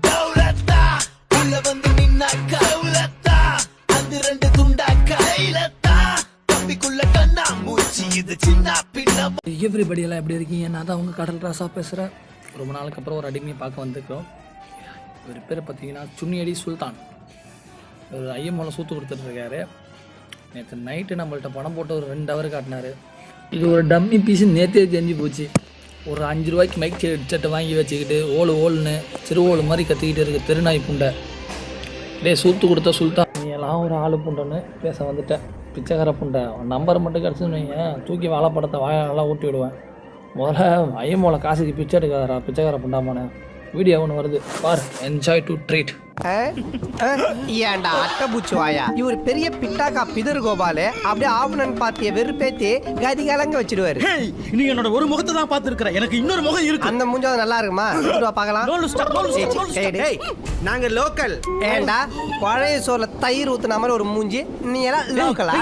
டவுலத்தா உள்ள வந்து நின்னாக்கா டவுலத்தா அந்த ரெண்டு துண்டாக்கா கைலத்தா தம்பிக்குள்ள கண்ணா மூச்சி இது சின்ன பின்ன. எவ்ரிபடி எல்லாம் எப்படி இருக்கீங்க? நான் தான் அவங்க கடல் ராசா பேசுகிறேன். ரொம்ப நாளுக்கு அப்புறம் ஒரு அடிமையை பார்க்க வந்துருக்கோம். இவர் பேர் பார்த்தீங்கன்னா சுன்னியடி சுல்தான். ஒரு ஐயமோல சூத்து கொடுத்துட்ருக்காரு. நேற்று நைட்டு நம்மள்ட்ட பணம் போட்டு ஒரு 2 ஹவர் காட்டினார். இது ஒரு டம்மி பீஸு நேற்றே தெரிஞ்சு போச்சு. ஒரு 5 ரூபாய்க்கு மைக் செட்டை வாங்கி வச்சுக்கிட்டு ஓலுன்னு சிறு ஓலு மாதிரி கத்திக்கிட்டு இருக்கு தெருநாய் புண்டை. டே சூத்து கொடுத்த சுல்தான் நீ எல்லாம் ஒரு ஆளு புண்டைன்னு பேச வந்துட்டேன். பிச்சைக்கார புண்டை நம்பரை மட்டும் கிடச்சுன்னு வைங்க, தூக்கி வாழைப்படத்தை வாயெல்லாம் ஊட்டி விடுவேன். முதல்ல ஐயமோல காசுக்கு பிச்சை எடுக்காதரா பிச்சைக்கார புண்டாமான. வீடியோ ஒன்று வருது பார், என்ஜாய் டு ட்ரீட். ஏன்டா அட்டபூச்சி வாயா, இவர் பெரிய பிட்டாக்கா பிதர் கோபாலு அப்படியே ஆவணன் பார்த்திய வெறுப்பேத்தி கதி கலங்க வச்சிடுவாரு. நீ என்னோட ஒரு முகத்தை தான் பார்த்திருக்கிற, எனக்கு இன்னொரு முகம் இருக்கு. அந்த முஞ்சாவது நல்லா இருக்குமா? பார்க்கலாம். நாங்க லோக்கல். ஏண்டா பழைய சோறுல தயிர் ஊத்துன மாதிரி ஒரு மூஞ்சி, நீ எல்லாம் லோக்கலா?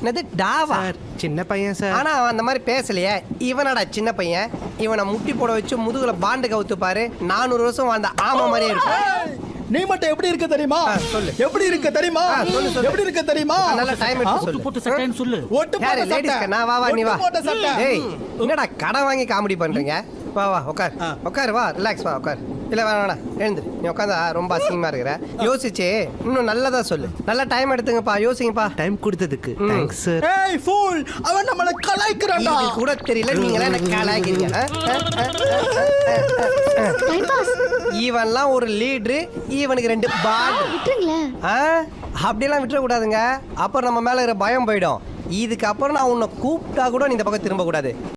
என்னது டாவா? சின்ன பையன் சார். ஆனா அவன் அந்த மாதிரி பேசலையே. இவனடா சின்ன பையன். இவனை முட்டி போட வச்சு முதுகுல பாண்டு கவுத்து பாரு, 400 வருஷம் வாழ்ந்த ஆமா மாதிரியே இருக்கும். நீ மட்டும் எப்படி இருக்க தெரியுமா? சொல்லு. எப்படி இருக்க தெரியுமா? சொல்லு. எப்படி இருக்க தெரியுமா? நல்ல டைம் எடுத்து சொல்லு. போட்டு சட்டைன்னு சொல்லு. ஒட்டு யாரு போட்ட லேடிஸ் சட்டை. கண்ணா? வா நீ வா. ஒட்டு போட்ட சட்டை. ஏய் என்னடா கடன் வாங்கி காமெடி பண்றீங்க? வா உட்கார் உட்கார், வா ரிலாக்ஸ், வா உட்கார். இல்ல வேணாம் எழுந்து, நீ உட்காந்தா ரொம்ப அசிங்கமா இருக்கிற. யோசிச்சு இன்னும் நல்லதா சொல்லு. நல்ல டைம் எடுத்துங்கப்பா, யோசிங்கப்பா. டைம் கொடுத்ததுக்கு தேங்க்ஸ் சார். ஏய் ஃபூல், அவன் நம்மள கலாய்க்கறான்டா. இது கூட தெரியல, நீங்களே என்ன கலாய்க்கிறீங்க? இவன்லாம் ஒரு லீடரு, இவனுக்கு 2 பால். அப்படியெல்லாம் விட்டுற கூடாதுங்க. அப்புறம் நம்ம மேல இருக்கிற பயம் போயிடும். இதுக்கு அப்புறம் நான் உன்னை கூப்பிட்டா கூட நீ இந்த பக்கம் திரும்ப கூடாது.